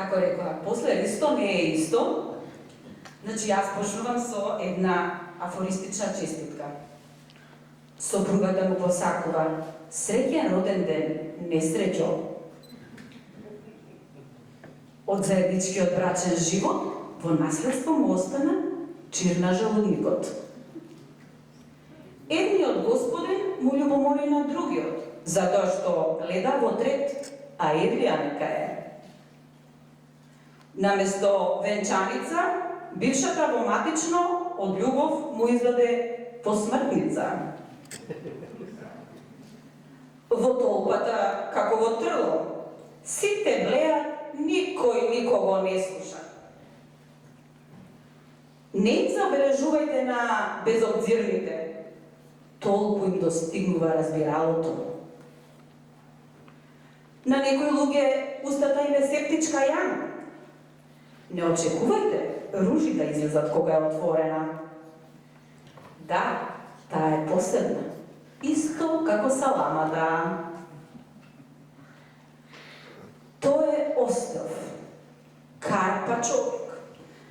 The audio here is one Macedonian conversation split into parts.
Како рекоа, после исто не е исто. Значи, јас почнувам со една афористична честитка. Сопругата му посакува среќен роден ден, несреќо. Од заедничкиот брачен живот во наследство му остана чир на желудникот. Едниот господин му љубомори на другиот, затоа што гледа во трет, а Евлија нека е. Наместо венчаница, бившата во матично од љубов му издаде посмртница. Во толпата, како во трло, сите блеат, никој никого не слуша. Не им забележувајте на безобзирните, толку им достигнува разбиралото. На некои луѓе устата им е септичка јама. Не очекувајте ружи да излезат кога е отворена. Да, таа е посебна. Исто како саламата. Тоа е остров, карпа човек,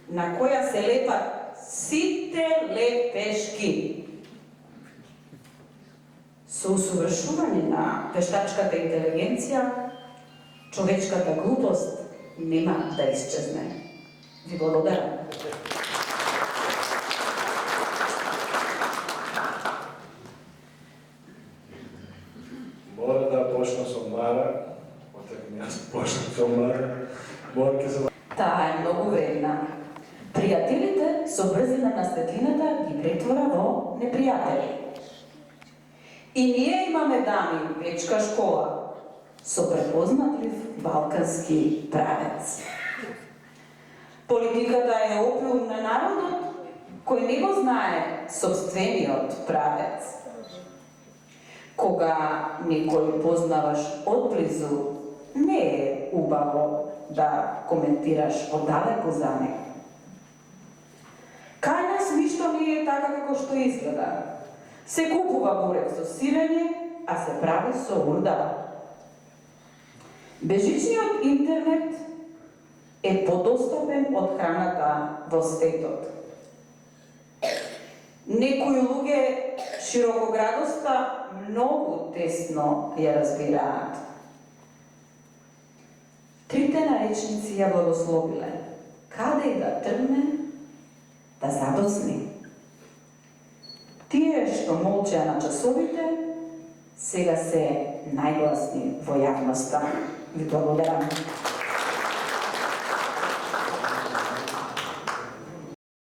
на која се лепат сите лепешки. Со усовршување на вештачката интелигенција, човечката глупост нема да исчезне. Ви благодарам. Мора да почна со Мара, отекам јас почнам со Мара. Таа е многу вредна. Пријателите со брзина на светлината ги претвора во непријатели. И ние имаме дами вечка школа со препознатлив балкански правец. Политиката е опиум на народот кој не го знае собствениот правец. Кога некој познаваш одблизу, не е убаво да коментираш оддалеку за него. Кај нас ништо не е така како што изгледа. Се купува бурек со сирење, а се прави со урдава. Бежичниот интернет е подостапен од храната во светот. Некои луѓе широкоградоста многу тесно ја разбираат. Трите наречници ја благословиле. Каде и да тргне, да задосни. Тие што молчеа на часовите, сега се најгласни во јавноста. Ви благодарам.